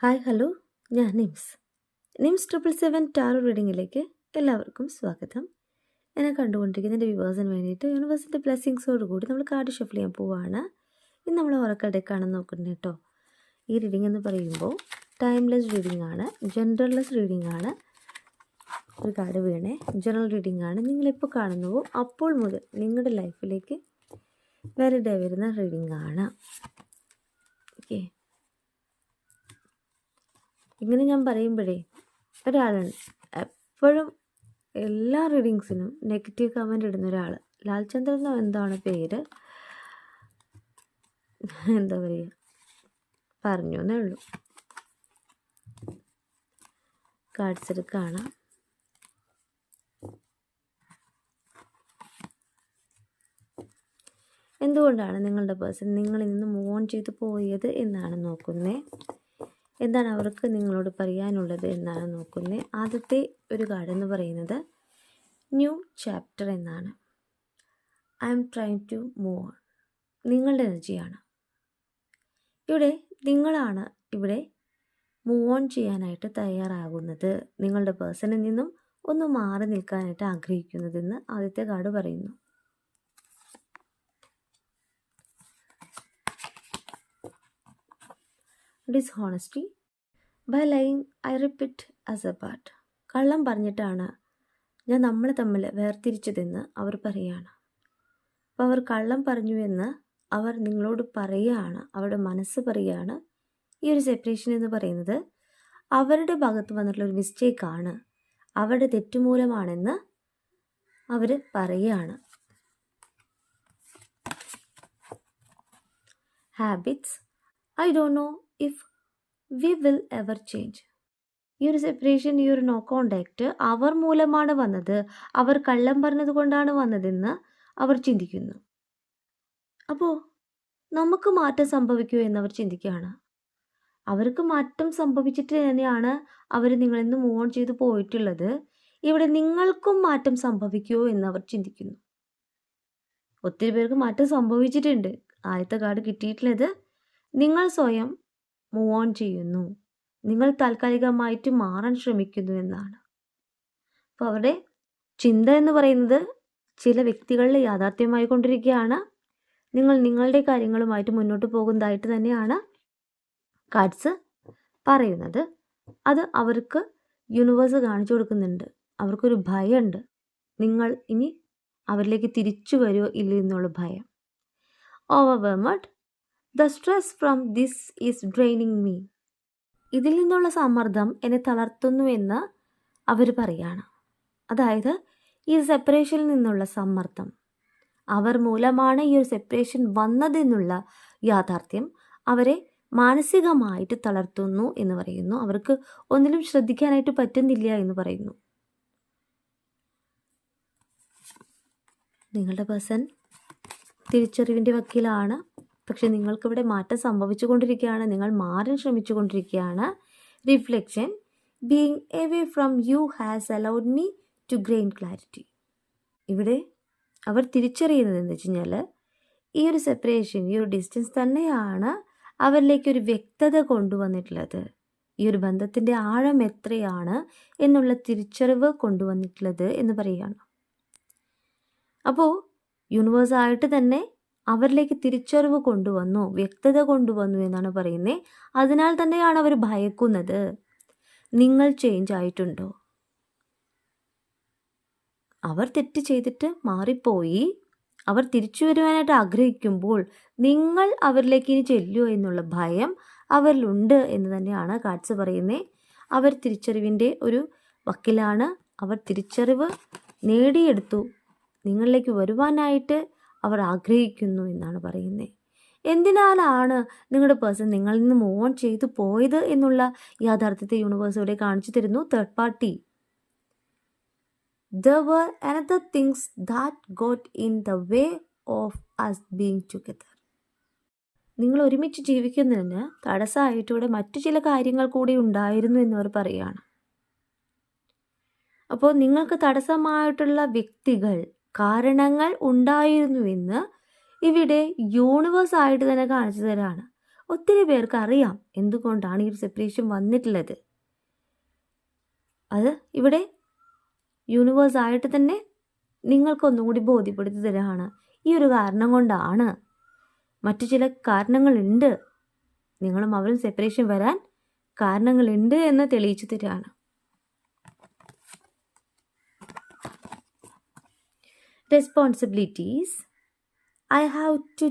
Hi hello, ഞാൻ nymphs 777 taro റീഡിങ്ങിലേക്ക് എല്ലാവർക്കും സ്വാഗതം. എന്നെ കണ്ടുകൊണ്ടിരിക്കുന്ന എൻ്റെ വ്യൂവേഴ്സിന് വേണ്ടിയിട്ട് യൂണിവേഴ്സിൻ്റെ ബ്ലെസ്സിങ്സോട് കൂടി നമ്മൾ കാർഡ് ഷഫിൾ ചെയ്യാൻ പോവുകയാണ്. ഇന്ന് നമ്മൾ ഓറക്കിൾ ഡെക്കാണെന്ന് നോക്കുന്നത് കേട്ടോ. ഈ റീഡിംഗ് എന്ന് പറയുമ്പോൾ ടൈംലെസ് റീഡിംഗ് ആണ്, ജനറൽലെസ് റീഡിംഗ് ആണ്. ഒരു കാർഡ് വീണേ ജനറൽ റീഡിംഗ് ആണ്. നിങ്ങളിപ്പോൾ കാണുന്നുവോ അപ്പോൾ മുതൽ നിങ്ങളുടെ ലൈഫിലേക്ക് വാലിഡ് ആയി വരുന്ന റീഡിംഗ് ആണ്. ഓക്കെ, ഇങ്ങനെ ഞാൻ പറയുമ്പോഴേ ഒരാളുണ്ട് എപ്പോഴും എല്ലാ റീഡിങ്സിനും നെഗറ്റീവ് കമൻ്റ് ഇടുന്ന ഒരാൾ. ലാൽചന്ദ്രൻ എന്താണ് പേര്, എന്താ പറയുക, പറഞ്ഞു എന്നേ ഉള്ളൂ. കാർഡ്സ് എടുക്കുകയാണ്. എന്തുകൊണ്ടാണ് നിങ്ങളുടെ പേഴ്സൺ നിങ്ങളിൽ നിന്ന് മൂവ് ഓൺ ചെയ്ത് പോയത് എന്നാണ് നോക്കുന്നത്. എന്താണ് അവർക്ക് നിങ്ങളോട് പറയാനുള്ളത് എന്നാണ് നോക്കുന്നത്. ആദ്യത്തെ ഒരു കാർഡ് എന്ന് പറയുന്നത് ന്യൂ ചാപ്റ്റർ എന്നാണ്. I'm trying to move on. നിങ്ങളുടെ എനർജിയാണ് ഇവിടെ. നിങ്ങളാണ് ഇവിടെ മൂവ് ഓൺ ചെയ്യാനായിട്ട് തയ്യാറാകുന്നത്, നിങ്ങളുടെ പേഴ്സണിൽ നിന്നും ഒന്ന് മാറി നിൽക്കാനായിട്ട് ആഗ്രഹിക്കുന്നതെന്ന് ആദ്യത്തെ കാർഡ് പറയുന്നു. Dishonesty by lying I repeat as a part. കള്ളം പറഞ്ഞിട്ടാണ് ഞാൻ നമ്മളെ തമ്മിൽ വേർതിരിച്ചതെന്ന് അവർ പറയുകയാണ്. അപ്പോൾ അവർ കള്ളം പറഞ്ഞു എന്ന് അവർ നിങ്ങളോട് പറയുകയാണ്, അവരുടെ മനസ്സ് പറയുകയാണ്. ഈ ഒരു സെപ്പറേഷൻ എന്ന് പറയുന്നത് അവരുടെ ഭാഗത്ത് വന്നിട്ടുള്ളൊരു മിസ്റ്റേക്കാണ്, അവരുടെ തെറ്റുമൂലമാണെന്ന് അവർ പറയുകയാണ്. Habits I don't know if we will ever change. ഈ ഒരു സെപ്പറേഷൻ, ഈ ഒരു നോ കോണ്ടാക്റ്റ് അവർ മൂലമാണ് വന്നത്, അവർ കള്ളം പറഞ്ഞത് കൊണ്ടാണ് വന്നതെന്ന് അവർ ചിന്തിക്കുന്നു. അപ്പോൾ നമുക്ക് മാറ്റം സംഭവിക്കുമോ എന്നവർ ചിന്തിക്കുകയാണ്. അവർക്ക് മാറ്റം സംഭവിച്ചിട്ട് തന്നെയാണ് അവർ നിങ്ങളിൽ നിന്ന് മൂവ് ഓൺ ചെയ്ത് പോയിട്ടുള്ളത്. ഇവിടെ നിങ്ങൾക്കും മാറ്റം സംഭവിക്കുമോ എന്നവർ ചിന്തിക്കുന്നു. ഒത്തിരി പേർക്ക് മാറ്റം സംഭവിച്ചിട്ടുണ്ട്. ആദ്യത്തെ കാർഡ് കിട്ടിയിട്ടുള്ളത് നിങ്ങൾ സ്വയം മൂവ് ഓൺ ചെയ്യുന്നു, നിങ്ങൾ താൽക്കാലികമായിട്ട് മാറാൻ ശ്രമിക്കുന്നു എന്നാണ്. അപ്പോൾ അവരുടെ ചിന്ത എന്ന് പറയുന്നത് ചില വ്യക്തികളിൽ യാഥാർത്ഥ്യമായി കൊണ്ടിരിക്കുകയാണ്. നിങ്ങൾ നിങ്ങളുടെ കാര്യങ്ങളുമായിട്ട് മുന്നോട്ട് പോകുന്നതായിട്ട് തന്നെയാണ് കാർഡ്സ് പറയുന്നത്. അത് അവർക്ക് യൂണിവേഴ്സ് കാണിച്ചു കൊടുക്കുന്നുണ്ട്. അവർക്കൊരു ഭയമുണ്ട്, നിങ്ങൾ ഇനി അവരിലേക്ക് തിരിച്ചു വരുമോ ഇല്ല എന്നുള്ള ഭയം. Overwhelmed, the stress from this is draining me. ഇതിൽ നിന്നുള്ള സമ്മർദ്ദം എന്നെ തളർത്തുന്നു എന്ന് അവർ പറയാണ്. അതായത് ഈ സെപ്പറേഷനിൽ നിന്നുള്ള സമ്മർദ്ദം അവർ മൂലമാണ് ഈ ഒരു സെപ്പറേഷൻ വന്നതെന്നുള്ള യാഥാർത്ഥ്യം അവരെ മാനസികമായിട്ട് തളർത്തുന്നു എന്ന് പറയുന്നു. അവർക്ക് ഒന്നിലും ശ്രദ്ധിക്കാനായിട്ട് പറ്റുന്നില്ല എന്ന് പറയുന്നു. നിങ്ങളുടെ പേഴ്സൺ തിരിച്ചറിവിൻ്റെ വക്കീലാണ്, പക്ഷെ നിങ്ങൾക്കിവിടെ മാറ്റം സംഭവിച്ചു കൊണ്ടിരിക്കുകയാണ്, നിങ്ങൾ മാറാൻ ശ്രമിച്ചു കൊണ്ടിരിക്കുകയാണ്. Reflection, being away from you has allowed me to gain clarity. ഇവിടെ അവർ തിരിച്ചറിയുന്നത് എന്ന് വെച്ച് കഴിഞ്ഞാൽ ഈ ഒരു സെപ്പറേഷൻ, ഈ ഒരു ഡിസ്റ്റൻസ് തന്നെയാണ് അവരിലേക്കൊരു വ്യക്തത കൊണ്ടുവന്നിട്ടുള്ളത്. ഈ ഒരു ബന്ധത്തിൻ്റെ ആഴം എത്രയാണ് എന്നുള്ള തിരിച്ചറിവ് കൊണ്ടുവന്നിട്ടുള്ളത് എന്ന് പറയുകയാണ്. അപ്പോൾ യൂണിവേഴ്സായിട്ട് തന്നെ അവരിലേക്ക് തിരിച്ചറിവ് കൊണ്ടുവന്നു, വ്യക്തത കൊണ്ടുവന്നു എന്നാണ് പറയുന്നത്. അതിനാൽ തന്നെയാണ് അവർ ഭയക്കുന്നത്. നിങ്ങൾ ചേഞ്ച് ആയിട്ടുണ്ടോ? അവർ തെറ്റ് ചെയ്തിട്ട് മാറിപ്പോയി, അവർ തിരിച്ചു വരുവാനായിട്ട് ആഗ്രഹിക്കുമ്പോൾ നിങ്ങൾ അവരിലേക്ക് ഇനി ചെല്ലുമോ എന്നുള്ള ഭയം അവരിലുണ്ട് എന്ന് തന്നെയാണ് കാർഡ്സ് പറയുന്നത്. അവർ തിരിച്ചറിവിൻ്റെ ഒരു വക്കിലാണ്, അവർ തിരിച്ചറിവ് നേടിയെടുത്തു, നിങ്ങളിലേക്ക് വരുവാനായിട്ട് അവർ ആഗ്രഹിക്കുന്നു എന്നാണ് പറയുന്നത്. എന്തിനാലാണ് നിങ്ങളുടെ പേഴ്സൺ നിങ്ങളിൽ നിന്ന് മൂവ് ഓൺ ചെയ്തു പോയത് എന്നുള്ള യാഥാർത്ഥ്യത്തെ യൂണിവേഴ്സ് ഇവിടെ കാണിച്ചു തരുന്നു. Third party, there were another things that got in the way of us being together. നിങ്ങൾ ഒരുമിച്ച് ജീവിക്കുന്നതിന് തടസ്സമായിട്ട് ഇവിടെ മറ്റു ചില കാര്യങ്ങൾ കൂടി ഉണ്ടായിരുന്നു എന്നവർ പറയുകയാണ്. അപ്പോൾ നിങ്ങൾക്ക് തടസ്സമായിട്ടുള്ള വ്യക്തികൾ, കാരണങ്ങൾ ഉണ്ടായിരുന്നുവെന്ന് ഇവിടെ യൂണിവേഴ്സ് ആയിട്ട് തന്നെ കാണിച്ചു തരാണ്. ഒത്തിരി പേർക്ക് അറിയാം എന്തുകൊണ്ടാണ് ഈ ഒരു സെപ്പറേഷൻ വന്നിട്ടുള്ളത്. അത് ഇവിടെ യൂണിവേഴ്സായിട്ട് തന്നെ നിങ്ങൾക്കൊന്നും കൂടി ബോധ്യപ്പെടുത്തി തരാണ്. ഈ ഒരു കാരണം കൊണ്ടാണ്, മറ്റു ചില കാരണങ്ങളുണ്ട്, നിങ്ങളും അവരും സെപ്പറേഷൻ വരാൻ കാരണങ്ങളുണ്ട് എന്ന് തെളിയിച്ചു തരാണ്. Responsibilities. I have to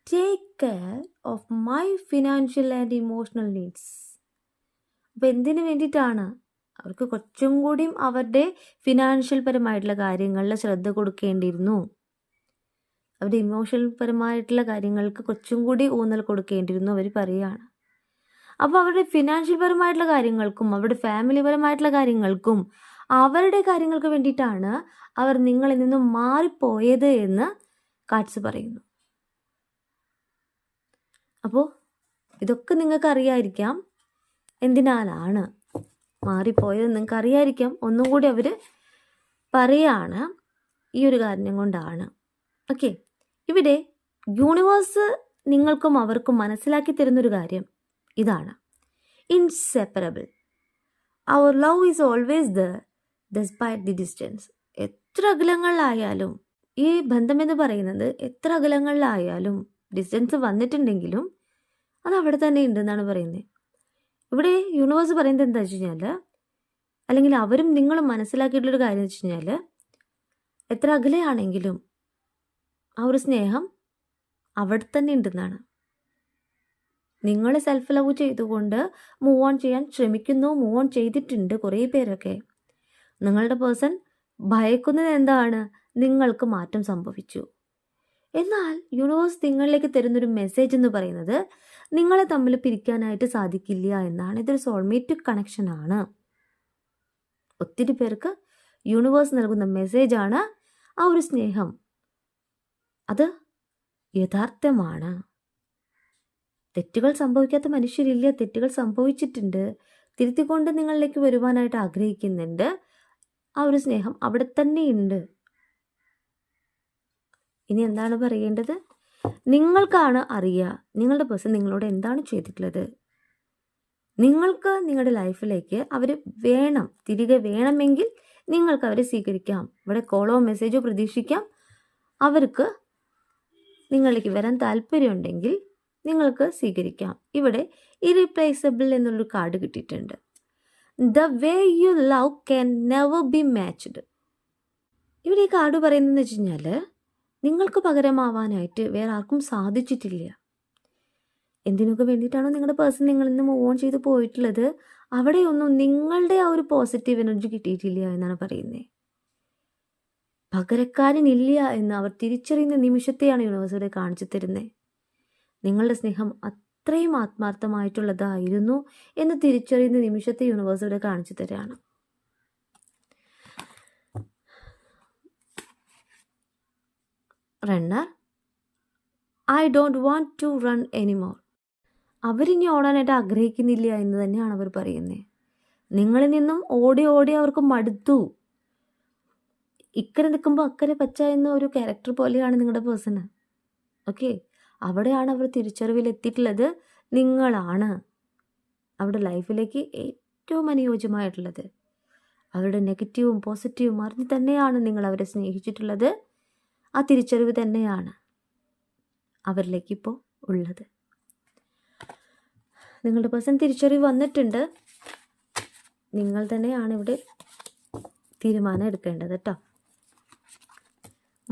take care of my financial and emotional needs. അപ്പോൾ എന്തിനു വേണ്ടിയിട്ടാണ്? അവർക്ക് കുറച്ചും കൂടിയും അവരുടെ ഫിനാൻഷ്യൽ പരമായിട്ടുള്ള കാര്യങ്ങളിൽ ശ്രദ്ധ കൊടുക്കേണ്ടിയിരുന്നു. അവരുടെ ഇമോഷണൽ പരമായിട്ടുള്ള കാര്യങ്ങൾക്ക് കുറച്ചും കൂടി ഊന്നൽ കൊടുക്കേണ്ടിയിരുന്നു അവർ പറയുകയാണ്. അപ്പോൾ അവരുടെ ഫിനാൻഷ്യൽ പരമായിട്ടുള്ള കാര്യങ്ങൾക്കും അവരുടെ ഫാമിലി പരമായിട്ടുള്ള കാര്യങ്ങൾക്കും അവരുടെ കാര്യങ്ങൾക്ക് വേണ്ടിയിട്ടാണ് അവർ നിങ്ങളിൽ നിന്നും മാറിപ്പോയത് എന്ന് കാറ്റ്സ് പറയുന്നു. അപ്പോൾ ഇതൊക്കെ നിങ്ങൾക്ക് അറിയാതിരിക്കാം എന്തിനാലാണ് മാറിപ്പോയത് നിങ്ങൾക്ക് അറിയാതിരിക്കാം. ഒന്നും കൂടി അവർ പറയാണ് ഈ ഒരു കാരണം കൊണ്ടാണ്. ഓക്കെ, ഇവിടെ യൂണിവേഴ്സ് നിങ്ങൾക്കും അവർക്കും മനസ്സിലാക്കി തരുന്നൊരു കാര്യം ഇതാണ്. Inseparable. Our love is always there despite the distance. എത്ര അകലങ്ങളിലായാലും, ഈ ബന്ധമെന്ന് പറയുന്നത് എത്ര അകലങ്ങളിലായാലും ഡിസ്റ്റൻസ് വന്നിട്ടുണ്ടെങ്കിലും അത് അവിടെ തന്നെ ഉണ്ടെന്നാണ് പറയുന്നത്. ഇവിടെ യൂണിവേഴ്സ് പറയുന്നത് എന്താ വെച്ച് കഴിഞ്ഞാൽ, അല്ലെങ്കിൽ അവരും നിങ്ങളും മനസ്സിലാക്കിയിട്ടുള്ളൊരു കാര്യം വെച്ച് കഴിഞ്ഞാൽ, എത്ര അകലെയാണെങ്കിലും ആ ഒരു സ്നേഹം അവിടെ തന്നെ ഉണ്ടെന്നാണ്. നിങ്ങൾ സെൽഫ് ലവ് ചെയ്തുകൊണ്ട് മൂവ് ഓൺ ചെയ്യാൻ ശ്രമിക്കുന്നു, മൂവ് ഓൺ ചെയ്തിട്ടുണ്ട് കുറേ പേരൊക്കെ. നിങ്ങളുടെ പേഴ്സൺ ഭയക്കുന്നത് എന്താണ്? നിങ്ങൾക്ക് മാറ്റം സംഭവിച്ചു. എന്നാൽ യൂണിവേഴ്സ് നിങ്ങളിലേക്ക് തരുന്നൊരു മെസ്സേജ് എന്ന് പറയുന്നത് നിങ്ങളെ തമ്മിൽ പിരിക്കാനായിട്ട് സാധിക്കില്ല എന്നാണ്. ഇതൊരു സോൾമേറ്റ് കണക്ഷനാണ്. ഒത്തിരി പേർക്ക് യൂണിവേഴ്സ് നൽകുന്ന മെസ്സേജാണ് ആ ഒരു സ്നേഹം. അത് യഥാർത്ഥമാണ്. തെറ്റുകൾ സംഭവിക്കാത്ത മനുഷ്യരില്ല. തെറ്റുകൾ സംഭവിച്ചിട്ടുണ്ട്. തിരുത്തിക്കൊണ്ട് നിങ്ങളിലേക്ക് വരുവാനായിട്ട് ആഗ്രഹിക്കുന്നുണ്ട്. ആ ഒരു സ്നേഹം അവിടെ തന്നെ ഉണ്ട്. ഇനി എന്താണ് പറയേണ്ടത്? നിങ്ങൾക്കാണ് അറിയുക നിങ്ങളുടെ പേഴ്സൺ നിങ്ങളോട് എന്താണ് ചെയ്തിട്ടുള്ളത്. നിങ്ങൾക്ക് നിങ്ങളുടെ ലൈഫിലേക്ക് അവർ വേണം, തിരികെ വേണമെങ്കിൽ നിങ്ങൾക്ക് അവരെ സ്വീകരിക്കാം. ഇവിടെ കോളോ മെസ്സേജോ പ്രതീക്ഷിക്കാം. അവർക്ക് നിങ്ങളിലേക്ക് വരാൻ താല്പര്യമുണ്ടെങ്കിൽ നിങ്ങൾക്ക് സ്വീകരിക്കാം. ഇവിടെ ഇറീപ്ലേസബിൾ എന്നുള്ളൊരു കാർഡ് കിട്ടിയിട്ടുണ്ട്. The way you love can never be matched. ഇവിടെ ഈ കാർഡ് പറയുന്നതെന്ന് വെച്ച് കഴിഞ്ഞാൽ, നിങ്ങൾക്ക് പകരമാവാനായിട്ട് വേറെ ആർക്കും സാധിച്ചിട്ടില്ല. എന്തിനൊക്കെ വേണ്ടിയിട്ടാണോ നിങ്ങളുടെ പേഴ്സൺ നിങ്ങളിൽ നിന്ന് മൂവ് ഓൺ ചെയ്ത് പോയിട്ടുള്ളത്, അവിടെയൊന്നും നിങ്ങളുടെ ആ ഒരു പോസിറ്റീവ് എനർജി കിട്ടിയിട്ടില്ല എന്നാണ് പറയുന്നത്. പകരക്കാരനില്ല എന്ന് അവർ തിരിച്ചറിയുന്ന നിമിഷത്തെയാണ് യൂണിവേഴ്സ് ഇവിടെ കാണിച്ചു തരുന്നത്. നിങ്ങളുടെ സ്നേഹം അത്രയും ആത്മാർത്ഥമായിട്ടുള്ളതായിരുന്നു എന്ന് തിരിച്ചറിയുന്ന നിമിഷത്തെ യൂണിവേഴ്സ് ഇവിടെ കാണിച്ചു തരികയാണ്. Runner. I don't want to run anymore. അവരിനി ഓടാനായിട്ട് ആഗ്രഹിക്കുന്നില്ല എന്ന് തന്നെയാണ് അവർ പറയുന്നത്. നിങ്ങളിൽ നിന്നും ഓടി ഓടി അവർക്ക് മടുത്തു. ഇക്കരെ നിൽക്കുമ്പോൾ അക്കരെ പച്ച എന്ന ഒരു ക്യാരക്ടർ പോലെയാണ് നിങ്ങളുടെ പേഴ്സണ്. ഓക്കെ, അവിടെയാണ് അവർ തിരിച്ചറിവിലെത്തിയിട്ടുള്ളത്. നിങ്ങളാണ് അവരുടെ ലൈഫിലേക്ക് ഏറ്റവും അനുയോജ്യമായിട്ടുള്ളത്. അവരുടെ നെഗറ്റീവും പോസിറ്റീവും അറിഞ്ഞ് തന്നെയാണ് നിങ്ങൾ അവരെ സ്നേഹിച്ചിട്ടുള്ളത്. ആ തിരിച്ചറിവ് തന്നെയാണ് അവരിലേക്ക് ഇപ്പോൾ ഉള്ളത്. നിങ്ങളുടെ പേഴ്സൺ തിരിച്ചറിവ് വന്നിട്ടുണ്ട്. നിങ്ങൾ തന്നെയാണ് ഇവിടെ തീരുമാനം എടുക്കേണ്ടത് കേട്ടോ.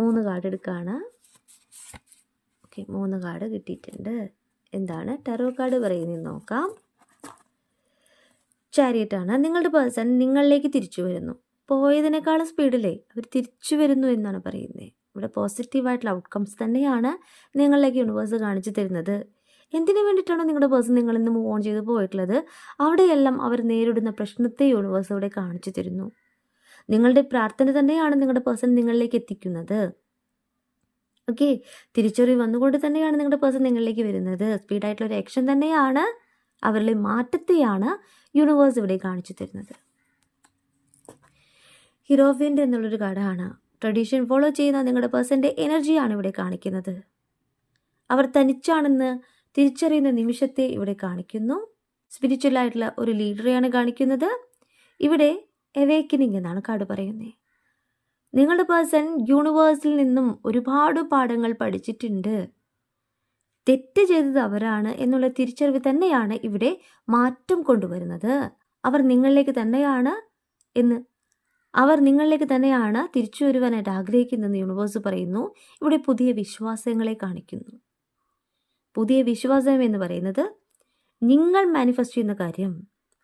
3 കാർഡ് എടുക്കുകയാണ്. ഓക്കെ, 3 കാർഡ് കിട്ടിയിട്ടുണ്ട്. എന്താണ് ടാരോ കാർഡ് പറയുന്നത് നോക്കാം. ചാരിയറ്റാണ്. നിങ്ങളുടെ പേഴ്സൺ നിങ്ങളിലേക്ക് തിരിച്ചു വരുന്നു. പോയതിനേക്കാളും സ്പീഡിലേ അവർ തിരിച്ചു വരുന്നു എന്നാണ് പറയുന്നത്. ഇവിടെ പോസിറ്റീവായിട്ടുള്ള ഔട്ട്കംസ് തന്നെയാണ് നിങ്ങളിലേക്ക് യൂണിവേഴ്സ് കാണിച്ചു തരുന്നത്. എന്തിനു വേണ്ടിയിട്ടാണോ നിങ്ങളുടെ പേഴ്സൺ നിങ്ങളിൽ നിന്ന് മൂവ് ഓൺ ചെയ്ത് പോയിട്ടുള്ളത്, അവിടെയെല്ലാം അവർ നേരിടുന്ന പ്രശ്നത്തെ യൂണിവേഴ്സ് ഇവിടെ കാണിച്ചു തരുന്നു. നിങ്ങളുടെ പ്രാർത്ഥന തന്നെയാണ് നിങ്ങളുടെ പേഴ്സൺ നിങ്ങളിലേക്ക് എത്തിക്കുന്നത്. ഓക്കെ, തിരിച്ചറിവ് വന്നുകൊണ്ട് തന്നെയാണ് നിങ്ങളുടെ പേഴ്സൺ നിങ്ങളിലേക്ക് വരുന്നത്. സ്പീഡായിട്ടുള്ള ഒരു ആക്ഷൻ തന്നെയാണ്, അവരിലെ മാറ്റത്തെയാണ് യൂണിവേഴ്സ് ഇവിടെ കാണിച്ചു തരുന്നത്. ഹീറോയിൻ്റെ എന്നുള്ളൊരു കാർഡാണ്. ട്രഡീഷൻ ഫോളോ ചെയ്യുന്ന നിങ്ങളുടെ പേഴ്സൻ്റെ എനർജിയാണ് ഇവിടെ കാണിക്കുന്നത്. അവർ തനിച്ചാണെന്ന് തിരിച്ചറിയുന്ന നിമിഷത്തെ ഇവിടെ കാണിക്കുന്നു. സ്പിരിച്വൽ ആയിട്ടുള്ള ഒരു ലീഡറെയാണ് കാണിക്കുന്നത്. ഇവിടെ അവേക്കനിങ് എന്നാണ് കാർഡ് പറയുന്നത്. നിങ്ങളുടെ പേഴ്സൺ യൂണിവേഴ്സിൽ നിന്നും ഒരുപാട് പാഠങ്ങൾ പഠിച്ചിട്ടുണ്ട്. തെറ്റ് ചെയ്തത് അവരാണ് എന്നുള്ള തിരിച്ചറിവ് തന്നെയാണ് ഇവിടെ മാറ്റം കൊണ്ടുവരുന്നത്. അവർ നിങ്ങളിലേക്ക് തന്നെയാണ് തിരിച്ചു വരുവാനായിട്ട് ആഗ്രഹിക്കുന്നതെന്ന് യൂണിവേഴ്സ് പറയുന്നു. ഇവിടെ പുതിയ വിശ്വാസങ്ങളെ കാണിക്കുന്നു. പുതിയ വിശ്വാസം എന്ന് പറയുന്നത് നിങ്ങൾ മാനിഫെസ്റ്റ് ചെയ്യുന്ന കാര്യം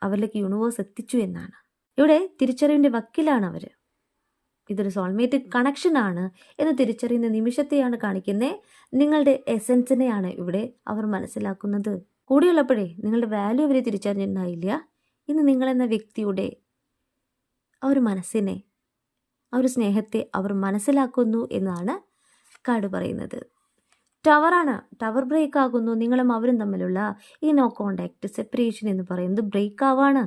അവരിലേക്ക് യൂണിവേഴ്സ് എത്തിച്ചു എന്നാണ്. ഇവിടെ തിരിച്ചറിവിൻ്റെ വക്കിലാണ് അവർ. ഇതൊരു സോൾമേറ്റ് കണക്ഷനാണ് എന്ന് തിരിച്ചറിയുന്ന നിമിഷത്തെയാണ് കാണിക്കുന്നത്. നിങ്ങളുടെ എസൻസിനെയാണ് ഇവിടെ അവർ മനസ്സിലാക്കുന്നത്. കൂടെയുള്ളപ്പോഴേ നിങ്ങളുടെ വാല്യൂ അവർ തിരിച്ചറിഞ്ഞിട്ടുണ്ടായില്ല. ഇന്ന് നിങ്ങളെന്ന വ്യക്തിയുടെ ആ ഒരു മനസ്സിനെ, ആ ഒരു സ്നേഹത്തെ അവർ മനസ്സിലാക്കുന്നു എന്നാണ് കാർഡ് പറയുന്നത്. ടവറാണ്. ടവർ ബ്രേക്ക് ആകുന്നു. നിങ്ങളും അവരും തമ്മിലുള്ള ഈ നോ കോണ്ടാക്ട് സെപ്പറേഷൻ എന്ന് പറയുന്നത് ബ്രേക്ക് ആവാണ്.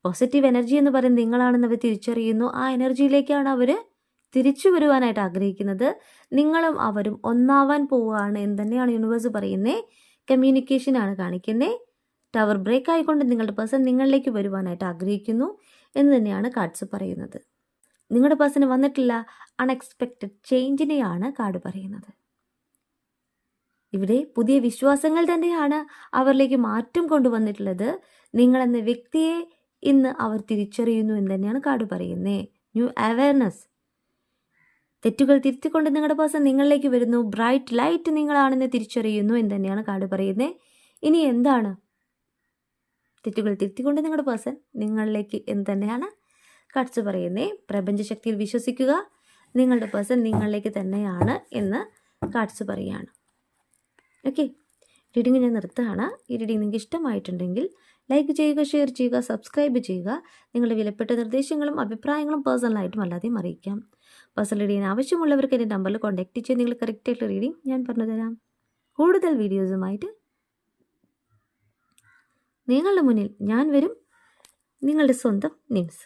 പോസിറ്റീവ് എനർജി എന്ന് പറയുന്നത് നിങ്ങളാണെന്ന് അവർ തിരിച്ചറിയുന്നു. ആ എനർജിയിലേക്കാണ് അവർ തിരിച്ചു വരുവാനായിട്ട് ആഗ്രഹിക്കുന്നത്. നിങ്ങളും അവരും ഒന്നാവാൻ പോവുകയാണ് എന്ന് തന്നെയാണ് യൂണിവേഴ്സ് പറയുന്നത്. കമ്മ്യൂണിക്കേഷനാണ് കാണിക്കുന്നത്. ടവർ ബ്രേക്ക് ആയിക്കൊണ്ട് നിങ്ങളുടെ പേഴ്സൺ നിങ്ങളിലേക്ക് വരുവാനായിട്ട് ആഗ്രഹിക്കുന്നു എന്ന് തന്നെയാണ് കാർഡ്സ് പറയുന്നത്. നിങ്ങളുടെ പേഴ്സണ് വന്നിട്ടുള്ള അൺഎക്സ്പെക്റ്റഡ് ചേഞ്ചിനെയാണ് കാർഡ് പറയുന്നത്. ഇവിടെ പുതിയ വിശ്വാസങ്ങൾ തന്നെയാണ് അവരിലേക്ക് മാറ്റം കൊണ്ടുവന്നിട്ടുള്ളത്. നിങ്ങളെന്ന വ്യക്തിയെ ഇന്ന് അവർ തിരിച്ചറിയുന്നു എന്ന് തന്നെയാണ് കാർഡ് പറയുന്നത്. New awareness. തെറ്റുകൾ തിരുത്തിക്കൊണ്ട് നിങ്ങളുടെ പേഴ്സൺ നിങ്ങളിലേക്ക് വരുന്നു. ബ്രൈറ്റ് ലൈറ്റ് നിങ്ങളാണെന്ന് തിരിച്ചറിയുന്നു എന്ന് തന്നെയാണ് കാർഡ് പറയുന്നത്. ഇനി എന്താണ്? തെറ്റുകൾ തിരുത്തിക്കൊണ്ട് നിങ്ങളുടെ പേഴ്സൺ നിങ്ങളിലേക്ക് എന്ന് തന്നെയാണ് കാർഡ്സ് പറയുന്നത്. പ്രപഞ്ചശക്തിയിൽ വിശ്വസിക്കുക. നിങ്ങളുടെ പേഴ്സൺ നിങ്ങളിലേക്ക് തന്നെയാണ് എന്ന് കാർഡ്സ് പറയുകയാണ്. ഓക്കെ, റീഡിങ് ഞാൻ നിർത്തുകയാണ്. ഈ റീഡിങ് നിങ്ങൾക്ക് ഇഷ്ടമായിട്ടുണ്ടെങ്കിൽ ലൈക്ക് ചെയ്യുക, ഷെയർ ചെയ്യുക, സബ്സ്ക്രൈബ് ചെയ്യുക. നിങ്ങളുടെ വിലപ്പെട്ട നിർദ്ദേശങ്ങളും അഭിപ്രായങ്ങളും പേഴ്സണലായിട്ടും അല്ലാതെയും അറിയിക്കാം. പേഴ്സണൽ റീഡിങ്ങിന് ആവശ്യമുള്ളവർക്ക് എൻ്റെ നമ്പറിൽ കോൺടാക്റ്റ് ചെയ്ത് നിങ്ങൾ കറക്റ്റായിട്ടുള്ള റീഡിങ് ഞാൻ പറഞ്ഞു തരാം. കൂടുതൽ വീഡിയോസുമായിട്ട് നിങ്ങളുടെ മുന്നിൽ ഞാൻ വരും. നിങ്ങളുടെ സ്വന്തം നിംസ്.